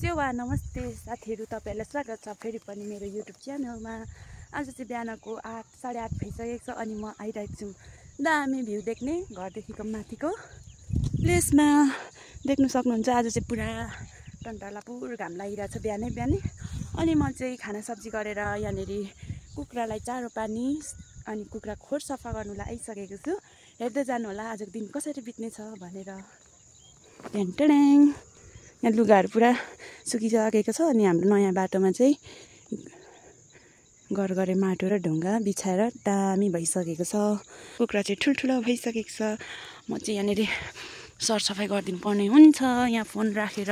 सेवा नमस्ते साथीहरू, तपाईहरुलाई स्वागत छ फेरि पनि मेरो युट्युब च्यानलमा। आज चाहिँ बिहानको 8 साढे 8 भइसकेको छ अनि म आइरहेको छु दामी भ्यू देख्ने घरदेखिको माथिको प्लेसमा। देख्न सक्नुहुन्छ आज चाहिँ पुरा टन्टलापुर घाम लागिरहेछ बिहानै बिहानै। अनि म चाहिँ खाना सब्जी गरेर यहाँनेरि कुखुरालाई चारो पानी अनि कुखुरा खोर सफा गर्नुलाई आइसकेको छु। हेर्दै जानु होला आजको दिन कसरी बित्नेछ भनेर। टेन्टेडेङ यहाँ लुगाहरू पुरा सुकिसकेको छ अनि हाम्रो नयाँ बाटोमा चाहिँ गरगरे माटो र ढुङ्गा बिछाएर दामी भइसकेको छ। कुखुरा चाहिँ ठुल्ठुलो भइसकेको छ। म चाहिँ यहाँनिर सरसफाइ गरिदिनु पर्ने हुन्छ। यहाँ फोन राखेर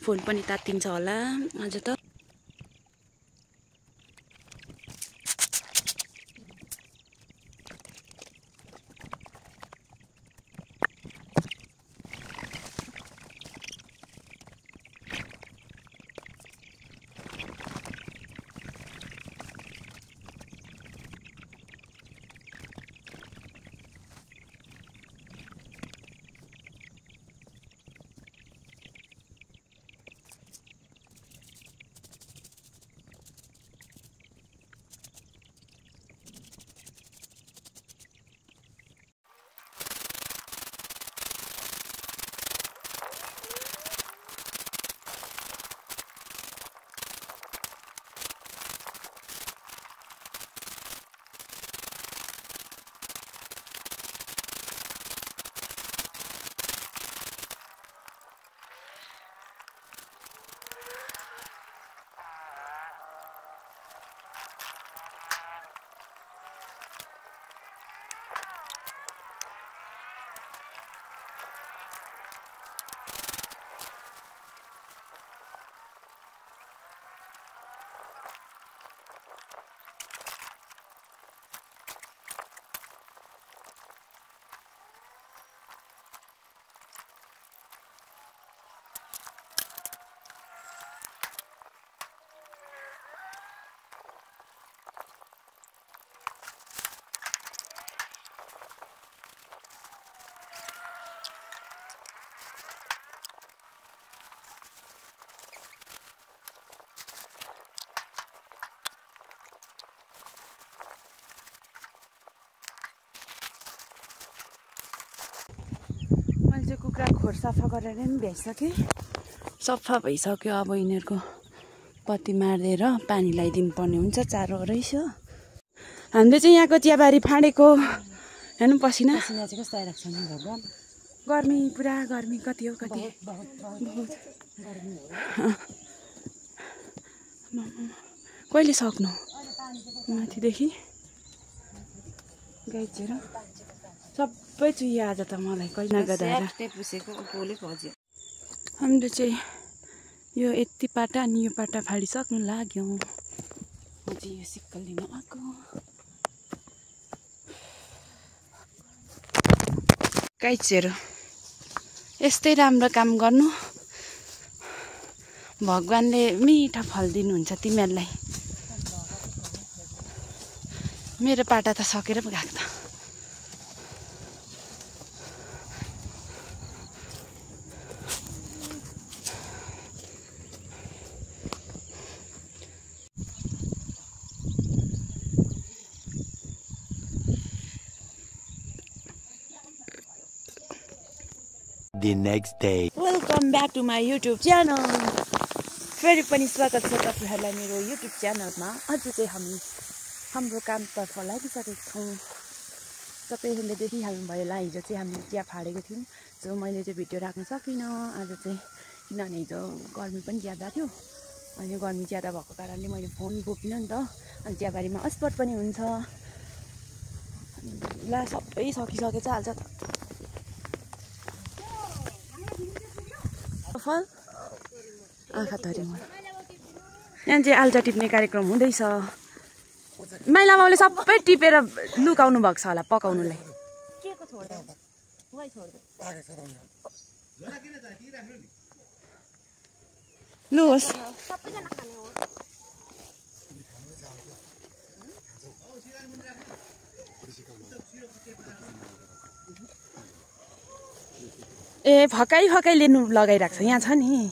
फोन पनि तात्तिन्छ होला आज त। मैले चाहिँ कुखुरा खोर सफा गरेर पनि भ्याइसकेँ। सफा भइसक्यो। अब यिनीहरूको पत्ती मारिदिएर पानी लगाइदिनु पर्ने हुन्छ। चारो रहेछ। हामीले चाहिँ यहाँको चियाबारी फाँडेको हेर्नु पसिना चाहिँ कस्तो आइरहेको छ नि भगवान्। गर्मी पुरा गर्मी कति हो कति बहुत कहिले सक्नु माथिदेखि गाइचेर सबै चुहियो आज त मलाई कहिले नगदाएर। हामीले चाहिँ यो यति पाटा अनि यो पाटा फालिसक्नु लाग्यौँ। म चाहिँ यो सिक्कल लिन आएको। गाइचहरू यस्तै राम्रो काम गर्नु भगवान्ले मिठा फल दिनुहुन्छ तिमीहरूलाई। मेरो पाटा त सकेर पो गएको त। The next day. Welcome back to my YouTube channel. फेरि पनि स्वागत छ तपाईँहरूलाई मेरो युट्युब च्यानलमा। आज चाहिँ हामी हाम्रो कामतर्फ लागिसकेको छौँ। तपाईँहरूले देखिहाल्नुभयो होला हिजो चाहिँ हामीले चिया फाडेको थियौँ। सो मैले चाहिँ भिडियो राख्न सकिनँ आज चाहिँ, किनभने हिजो गर्मी पनि ज्यादा थियो। अनि गर्मी ज्यादा भएको कारणले मैले फोन बोकिनँ नि त। अनि चियाबारीमा अस्पट पनि हुन्छ। ला सबै सकिसकेको छ हाल्छ त फल आँखा थरी म। यहाँ चाहिँ आल्चा टिप्ने कार्यक्रम हुँदैछ। माइला बाउले सबै टिपेर लुकाउनु भएको छ होला पकाउनुलाई। लु होस्। ए फकाई फकाई लिनु लगाइराख्छ यहाँ छ नि।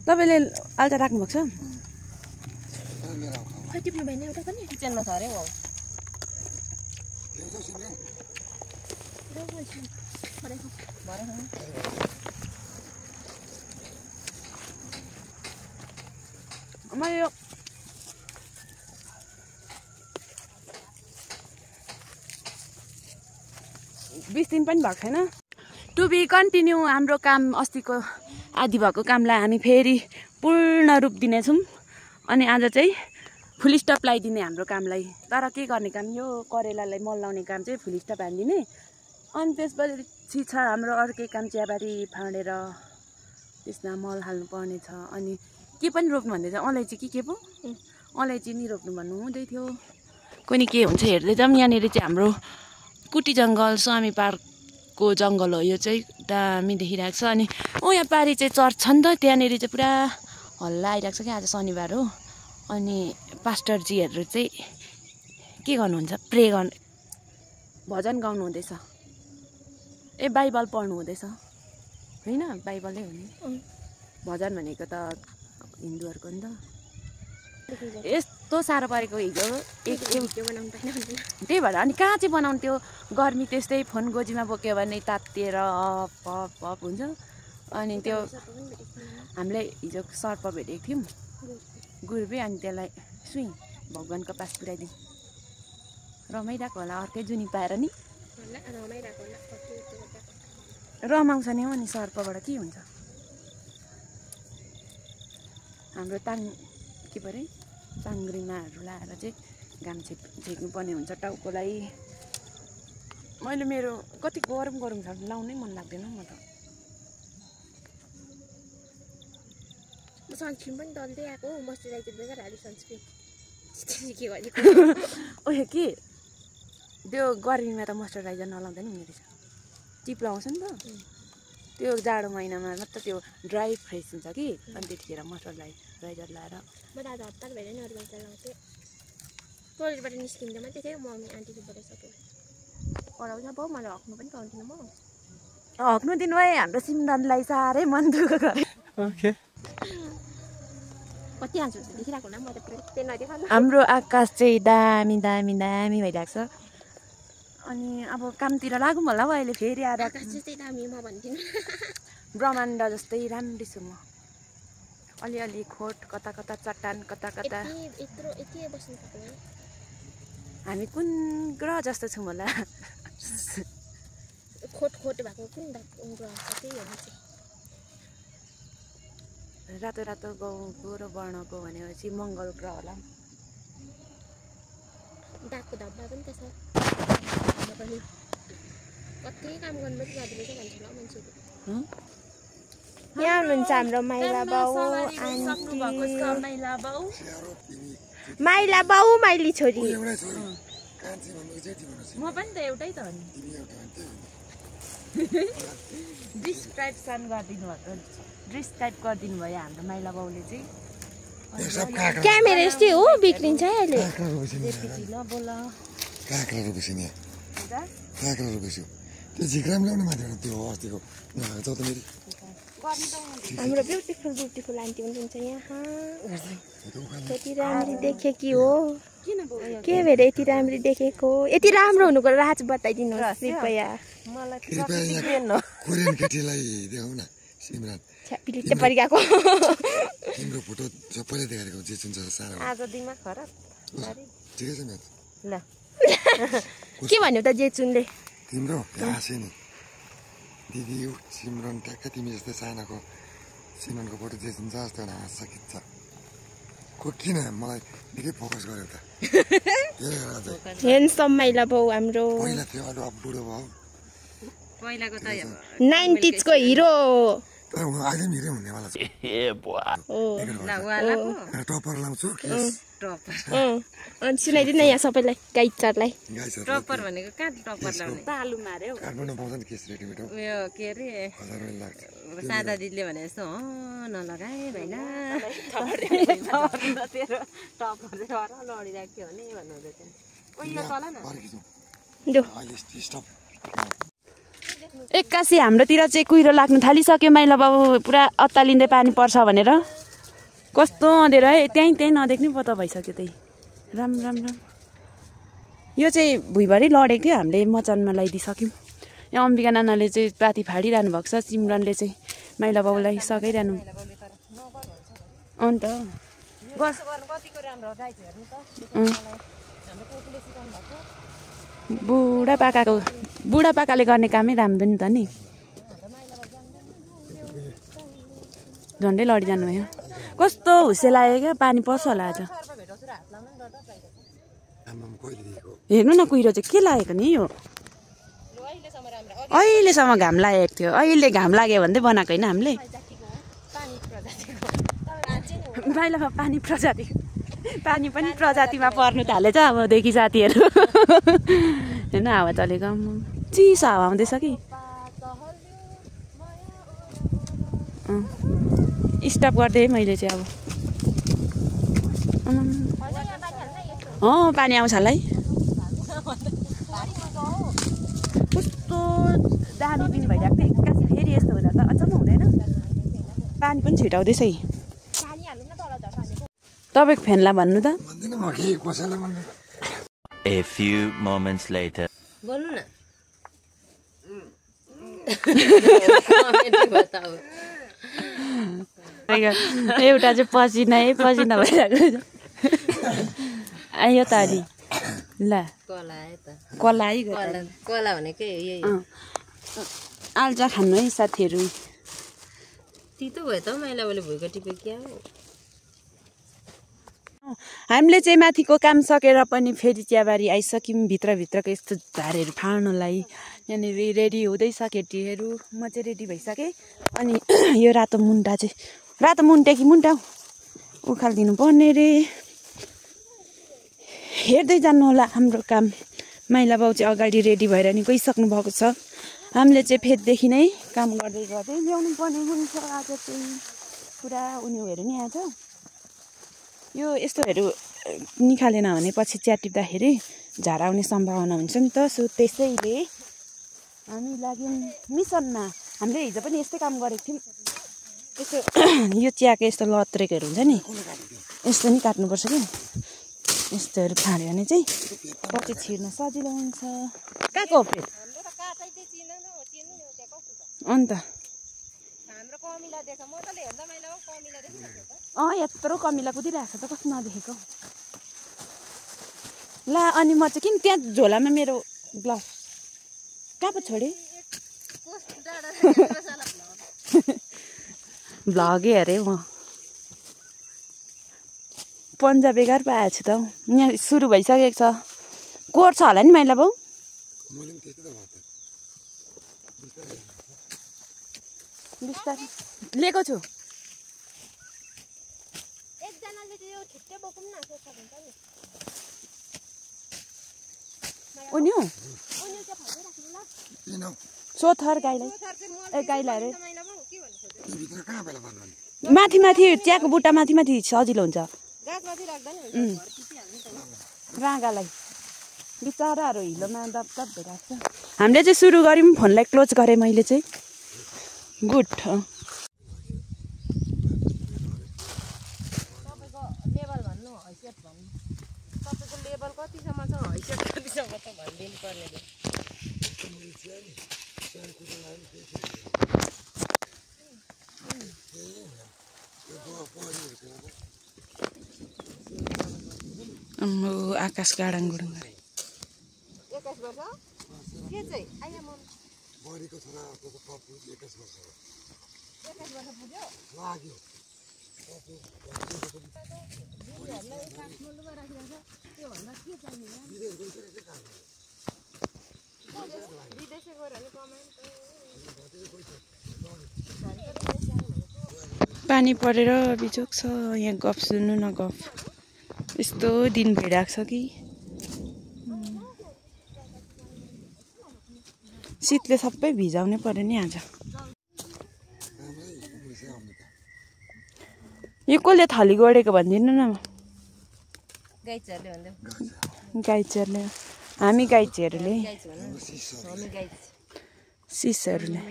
तपाईँले आल्टा राख्नुभएको छ खै टिप्नु भएन एउटा पनि किचनमा छ अरे हो मैले यो 20 दिन पनि भएको छैन टु बी कन्टिन्यू हाम्रो काम अस्तिको आदि भएको कामलाई हामी फेरि पूर्ण रूप दिनेछौँ अनि आज चाहिँ फुल स्टप लगाइदिने हाम्रो कामलाई तर के गर्ने काम यो करेलालाई मल लाउने काम चाहिँ फुल स्टप हालिदिने अनि त्यसपछि छ हाम्रो अर्कै काम चियाबारी फाँडेर त्यसमा मल हाल्नु पर्ने छ अनि के पनि रोप्नु भन्दै छ अलैँची के पो अलैँची नि रोप्नु भन्नु हुँदै थियो कोनि के हुन्छ हेर्दै जाऊँ यहाँनिर चाहिँ हाम्रो कुटी जङ्गल स्वामी पार्कको जङ्गल हो यो चाहिँ दामी देखिरहेको छ अनि यहाँ पारी चाहिँ चर्च छ नि त त्यहाँनिर चाहिँ पुरा हल्ला आइरहेको छ क्या आज शनिबार हो अनि पास्टरजीहरू चाहिँ के गर्नुहुन्छ प्रे गर्नु भजन गाउनु हुँदैछ ए बाइबल पढ्नु हुँदैछ होइन बाइबलै हो नि भजन भनेको त हिन्दूहरूको नि त यस्तो साह्रो परेको हिजो त्यही भएर अनि कहाँ चाहिँ बनाउनु त्यो गर्मी त्यस्तै फोन गोजीमा बोक्यो भने तातिएर अप अप अप हुन्छ अनि त्यो हामीले हिजो सर्प भेटेको थियौँ गुरुबे अनि त्यसलाई सुई भगवान्को पास पुऱ्याइदिउँ रमाइरहेको होला अर्कै जुनी पाएर नि रमाउँछ नि हो नि सर्पबाट के हुन्छ हाम्रो के पो अरे ताङ्ग्रिमाहरू लाएर चाहिँ घाम छेक्नुपर्ने हुन्छ टाउकोलाई मैले मेरो कति गरम छ लाउनै मन लाग्दैन म त सनस्क्रिन पनि डल्दै आएको मोइस्चराइजर बेगर हाल्यो सनस्क्रिन के गरेको ओहे के त्यो गर्मीमा त मोइस्चराइजर नलाउँदा नि हुने रहेछ टिप लगाउँछ नि त त्यो जाडो महिनामा मात्र त्यो ड्राई फ्रेस हुन्छ कि अनि त्यतिखेर मोइस्चराइजर लाएर म त आज हतार भएर नि अरू मान्छे लाउँथेँ टोइलेटबाट निस्किँदा मात्रै थियो मम्मी आन्टीले बोलाइसक्यो पढाउँछ बाउ मलाई हक्नु पनि पाउँदिनँ म हक्नु दिनुभयो हाम्रो सिमरनलाई साह्रै मन दुःख गरे कति हान्छु देखिरहेको होला म त त्यो नदेखाउनु हाम्रो आकाश चाहिँ दामी दामी दामी भइरहेको छ अनि अब कामतिर लागौँ होला हौ अहिले फेरि आएर आकाश जस्तै दामी म भन्दिनँ ब्रह्माण्ड जस्तै राम्री छु म अलिअलि खोट कता कता चट्टान कता कता यति बस्नु सक्यो हामी कुन ग्रह जस्तो छौँ होला खोट भएको कुन ग्रह छ त्यही हो चाहिँ रातो रातो गाउँको र वर्णको भनेपछि मङ्गल ग्रह होला दागको धब्बा पनि त छ कति काम गर्नु पनि जाँदो रहेछ भन्छ होला मान्छेहरू यहाँ हुनुहुन्छ हाम्रो माइला बाउ आन्टी माइला बाउ माइली छोरी म पनि त एउटै त हो नि डिस्क्राइब गरिदिनु भएको डिस्क्राइब गरिदिनु भयो हाम्रो माइला बाउले चाहिँ क्यामेरा यस्तै हो बिग्रिन्छ अहिले हाम्रो ब्युटिफुल आन्टी हुनुहुन्छ यहाँ यति राम्ररी देखे कि हो के भएर यति राम्ररी देखेको यति राम्रो हुनुको राज बताइदिनुहोस् कृपया पिलिट्टे परिगएको तिम्रो फोटो सबैले देखाएको जे चुन्छ सारा आज दिमाग खराब ठिकै छ नि ल के भन्यो त जे चुनले तिम्रो हाँसे नि दिदी सिमरन ट्याक्क तिमी जस्तै सानाको सिमरनको फोटो जे चुन्छ जस्तो हाँस्छ खिच्छ किन मलाई निकै फोकस गर्यो त हेन्डसम माइला बाउ हाम्रो पहिला थियो अलि अब बुढो भयो पहिलाको त 90s को हिरो तर अहिले पनि हिरो हुनेवाला छ टपर लाउँछु अनि सुनाइदिनु न यहाँ सबैलाई गाइडरलाई टपर भनेको कहाँ टपर लाउने तालु मार्यो काठमाडौँ पाउँछ नि केस रेडीमेड हो उयो के अरे सादा दिदीले भने जस्तो नलगाए भएन टपर लडिरहेको थियो भने भन्नुहुँदै थियो एक्कासी हाम्रोतिर चाहिँ कुहिरो लाग्नु थालिसक्यो माइला बाबु पुरा अत्तालिँदै पानी पर्छ भनेर कस्तो अँधेर है त्यहीँ नदेख्ने पत्ता भइसक्यो त्यही राम राम राम यो चाहिँ भुइँभरि लडेको थियो हामीले मचानमा लगाइदिइसक्यौँ यहाँ अम्बिका नानाले चाहिँ पाती फाडिरहनु भएको छ सिमरनले चाहिँ माइला बाबुलाई सघाइरहनु अन्त बुढापाकाले गर्ने कामै राम्रो नि त नि झन्डै लडिजानु भयो कस्तो हुस्से लाग्यो क्या पानी पर्छ होला आज हेर्नु न कुहिरो चाहिँ के लागेको नि यो अहिलेसम्म घाम लागेको थियो अहिले घाम लाग्यो भन्दै बनाएको होइन हामीले माइलामा पानी पनि प्रजातिमा पर्नु थालेछ अबदेखि साथीहरू होइन हावा चलेको चिसो हावा आउँदैछ कि स्टप गरिदिएँ मैले चाहिँ अब पानी आउँछ होला है कस्तो दामी दिन भइरहेको थियो एक्कासी फेरि यस्तो हुँदा त अचम्म हुँदैन पानी पनि छिटाउँदैछ है तपाईँको फ्यानलाई भन्नु त A few moments later. बोल्नु न एउटा चाहिँ पसिना भइरहेको आयो त अलि ल कला भनेकै यही आल्चा खानु है साथीहरू तितो भयो त माइला बोले भुइँको टिपे क्या हो हामीले चाहिँ माथिको काम सकेर पनि फेरि चियाबारी आइसक्यौँ भित्रको यस्तो झारहरू फाड्नलाई यहाँनिर रेडी हुँदैछ केटीहरू म चाहिँ रेडी भइसकेँ अनि यो रातो मुन्टा कि मुन्टा उखालिदिनु पर्ने रे हेर्दै जानु होला हाम्रो काम माइला बाउ चाहिँ अगाडि रेडी भएर नि गइसक्नु भएको छ हामीले चाहिँ फेददेखि नै काम गर्दै ल्याउनु पर्ने हुन्छ आज चाहिँ पुरा उनीहरू नि आज यो यस्तोहरू निकालेन भने पछि चिया टिप्दाखेरि झार आउने सम्भावना हुन्छ नि त सो त्यसैले हामी लाग्यौँ मिसनमा हामीले हिजो पनि यस्तै काम गरेको थियौँ यस्तो यो चियाको यस्तो लत्रेकहरू हुन्छ नि यस्तो नि काट्नुपर्छ कि यस्तोहरू फाड्यो भने चाहिँ पछि छिर्न सजिलो हुन्छ कहाँको हो फेरि अन्त यत्रो कमिला कुदिरहेको छ त कस्तो नदेखेको ला अनि म चाहिँ किन त्यहाँ झोलामा मेरो ग्लास कहाँ पो छोडेँ भ्लगै अरे म पन्जा बेकार पाएको छु त यहाँ सुरु भइसकेको छ कोर्छ होला नि माइला बाउ बिस्तारै लिएको छु उनी सोथर गाईलाई अरे माथि चियाको बुट्टा माथि सजिलो हुन्छ राँगालाई बिचराहरू हिलोमा दपदप भइरहेको छ हामीले चाहिँ सुरु गऱ्यौँ फोनलाई क्लोज गरेँ मैले चाहिँ गुड आकाश गाडाङ गुडुङ गरे पानी परेर बिजोक छ यहाँ गफ सुन्नु न गफ यस्तो दिन भइरहेको छ कि शीतले सबै भिजाउनै पर्यो नि आज यो कसले थली गोडेको भनिदिनु न गाई चेरले हामी गाई चेरले सिसहरूले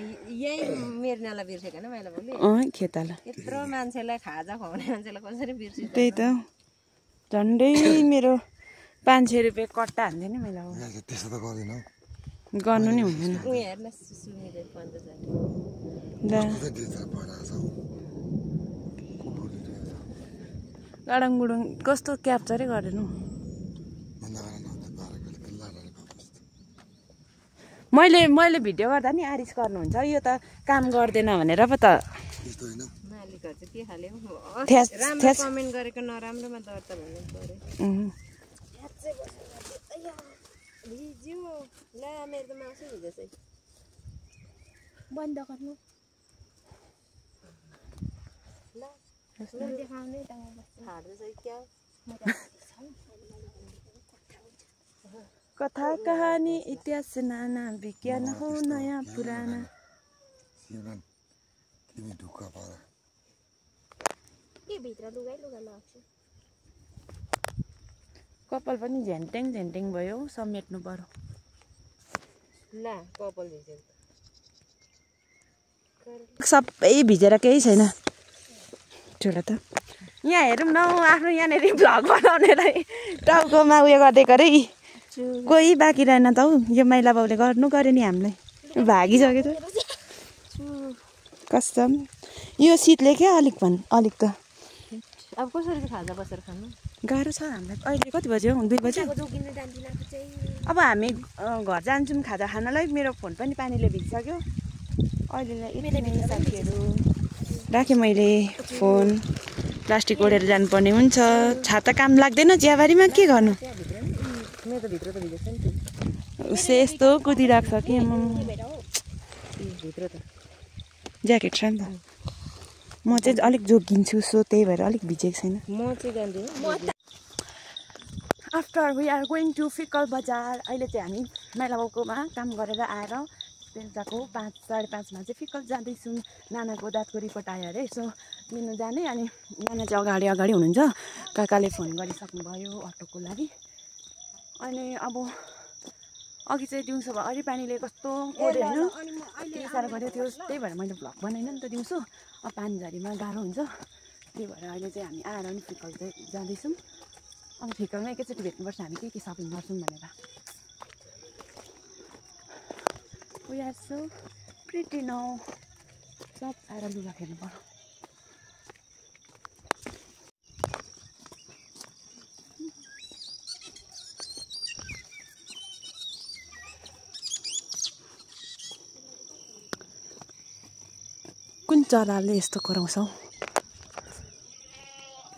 यही मेर्नालाई बिर्सेको होइन माइला बाउले खेताला यत्रो मान्छेलाई खाजा खुवाउने मान्छेलाई कसरी बिर्सिन्छ त्यही त झन्डै मेरो 500 रुपियाँ कट्टा हान्थ्यो नि मैले अब त्यसो त गर्दैन गर्नु नि हुँदैन उ हेर्न सुमिरे 50 दा गाडङ गुडुङ कस्तो क्याप्चरै गरेन मैले भिडियो गर्दा नि आरिस गर्नुहुन्छ यो त काम गर्दैन भनेर पो त मालिकहरु चाहिँ के खाले थ्यास राम्रो कमेन्ट गरेको नराम्रोमा दर्ता भन्नु पर्यो भिज्यो ला मेरो त मासु भिजेछ बन्द गर्नु ल देखाउने त हाड्दैछ क्या कथा कहानी इतिहास नाना विज्ञान हो नयाँ पुराना तिमी ढुक्क पार के भित्र लुगा लाग्छ कपाल पनि झ्यान्टेङ झ्यान्टेङ भयो समेट्नु पर्यो ला कपाल भिज्यो सबै भिजेर केही छैन ठुलो त यहाँ हेरौँ न आफ्नो यहाँनिर भ्लग बनाउनेलाई टाउकोमा उयो गर्दै गरे कोही बाँकी रहेन त हौ यो माइला बाउले गर्नु गर्यो नि हामीलाई भागिसक्यो त कस्टम यो शीतले क्या अलिक त अब कसरी खाजा बसेर खानु गाह्रो छ हामीलाई अहिले कति बज्यो 2 बज्यो अब हामी घर जान्छौँ खाजा खानलाई मेरो फोन पनि पानीले भिजिसक्यो अहिले साथीहरू राखेँ मैले फोन प्लास्टिक ओढेर जानुपर्ने हुन्छ छाता काम लाग्दैन चियाबारीमा के गर्नु उसले यस्तो कुदिरहेको छ कि ज्याकेट छ नि त म चाहिँ अलिक जोगिन्छु सो त्यही भएर अलिक भिजेको छैन म चाहिँ जान्दिनँ after we are going to Fikkal बजार अहिले चाहिँ हामी माइला बाउकोमा काम गरेर आएर बेलुकाको 5 साढे 5 मा चाहिँ फिकल जाँदैछौँ नानाको दाँतको रिपोर्ट आयो अरे सो लिनु जाने अनि नाना चाहिँ अगाडि हुनुहुन्छ काकाले फोन गरिसक्नुभयो अटोको लागि अनि अब अघि चाहिँ दिउँसो भयो अलि पानीले कस्तो कोर्यो होइन त्यति साह्रो गऱ्यो थियो त्यही भएर मैले भ्लग बनाइनँ नि त दिउँसो अब पानी झरीमा गाह्रो हुन्छ त्यही भएर अहिले चाहिँ हामी आएर नि फिकल चाहिँ जाँदैछौँ अब फिकलमा एकैचोटि भेट्नुपर्छ हामी के सपिङ गर्छौँ भनेर We are so pretty now. सब आएर लुगा फेर्नु पर्यो कुन चराले यस्तो कराउँछौ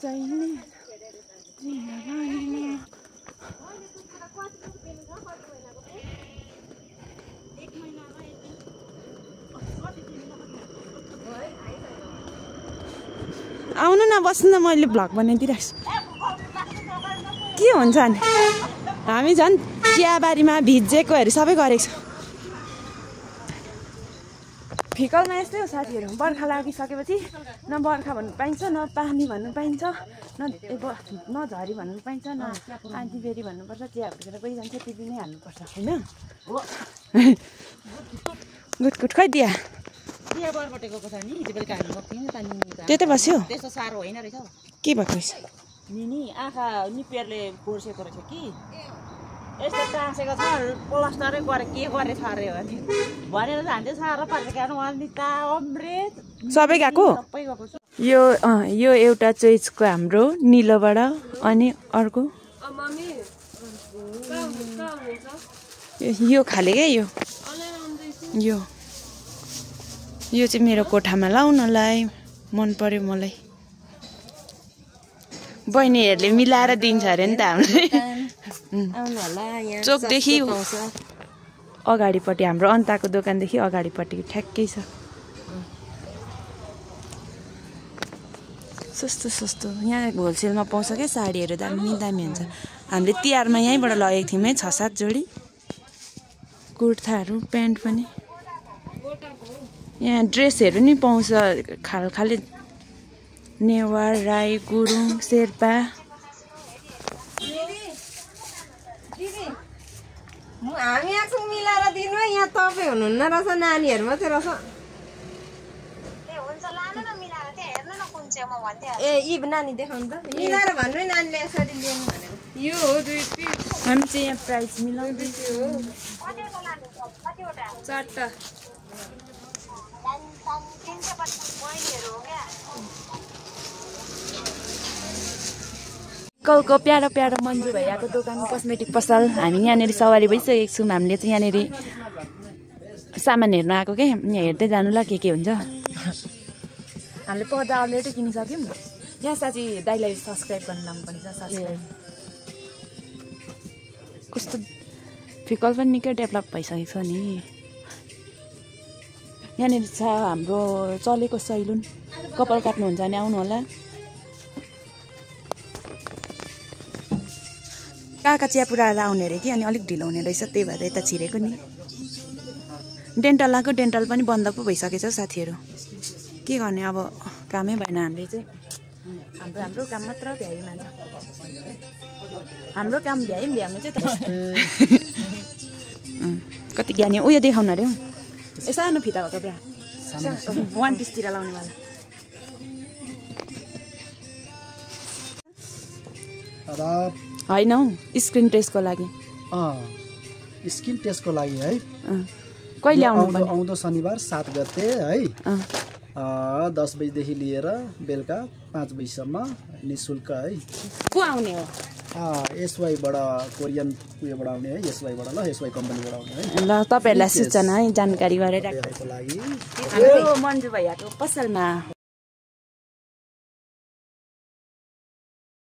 चाहिने आउनु न बस्नु न मैले भ्लग बनाइदिइरहेको छु के हुन्छ नि हामी झन् चियाबारीमा भिजेकोहरू सबै गरेको छ फिकलमा यस्तै हो साथीहरू बर्खा लागिसकेपछि न बर्खा भन्नु पाइन्छ न पानी भन्नु पाइन्छ न झरी भन्नु पाइन्छ न आँधीबेरी भन्नुपर्छ चिया भुटेर गइजान्छ त्यति नै हाल्नुपर्छ होइन गुटकुट खै दिया त्यतै बस्यो त्यस्तो साह्रो होइन रहेछ के भएको रहेछ नि आँखा निपेरले कोर्सेको रहेछ कि यस्तो टाँसेको छ प्लास्टरै गरे के गरे छ अरे भनेर हामीले साह्रो पारेको अनिता अमृत सबै गएको सबै गएको छ यो एउटा चोइसको हाम्रो निलोबाट अनि अर्को यो खाले क्या यो चाहिँ मेरो कोठामा लाउनलाई मन पर्यो मलाई बहिनीहरूले मिलाएर दिन्छ अरे नि त हामीलाई चोकदेखि अगाडिपट्टि हाम्रो अन्ताको दोकानदेखि अगाडिपट्टि ठ्याक्कै छ सस्तो यहाँ होलसेलमा पाउँछ क्या साडीहरू दामी हुन्छ हामीले तिहारमा यहीँबाट लगेको थियौँ है 6-7 जोडी कुर्ताहरू प्यान्ट पनि यहाँ ड्रेसहरू नि पाउँछ खाले नेवार राई गुरुङ शेर्पा म हामी एकछिन मिलाएर दिनु है यहाँ तपाईँ हुनुहुन्न रहेछ नानीहरू मात्रै रहेछ ए यी नानी देखाउनु त मिलाएर भन्नु है नानीले यसरी लिनु भनेको यो हो 2 पिस हामी चाहिँ यहाँ प्राइस मिलाउँदैछु हो 4टा कलको प्यारो प्यारो मन्जु भैयाको दोकान कस्मेटिक पसल हामी यहाँनिर सवारी भइसकेको छौँ हामीले चाहिँ यहाँनिर सामान हेर्न आएको के यहाँ हेर्दै जानु ल के हुन्छ हामीले पर्दा अलरेडी किनिसक्यौँ यहाँ साँच्ची दाइलाई सब्सक्राइब गर्न लानुपर्ने छ सब्सक्राइब कस्तो फिकल पनि निकै डेभलप भइसकेको छ नि यहाँनिर छ हाम्रो चलेको सैलुन कपाल काट्नुहुन्छ भने आउनु होला काका चिया पुऱ्याएर आउने अरे कि अनि अलिक ढिलो हुने रहेछ त्यही भएर यता छिरेको नि डेन्टल आएको डेन्टल पनि बन्द पो भइसकेछ साथीहरू के गर्ने अब कामै भएन हामीले चाहिँ हाम्रो काम मात्र भ्याइ मान्छ हाम्रो काम भ्याउनु चाहिँ कति ज्ञानी उयो देखाउनु अरे हौ ए सानो फिता हो त पुरा 1 पिसतिर लाउने वाला होइन हौ स्क्रिन टेस्टको लागि स्किन टेस्टको लागि है कहिले आउनु आउँदो शनिबार 7 गते है 10 बजेदेखि लिएर बेलुका 5 बजीसम्म निःशुल्क है को आउने हो एसवाईबाट कोरियन उयोबाट आउने है एसवाईबाट ल एसवाई कम्पनीबाट आउने है ल तपाईँहरूलाई सूचना है जानकारी गरेर राख्नको लागि हाम्रो मन्जु भैयाको पसलमा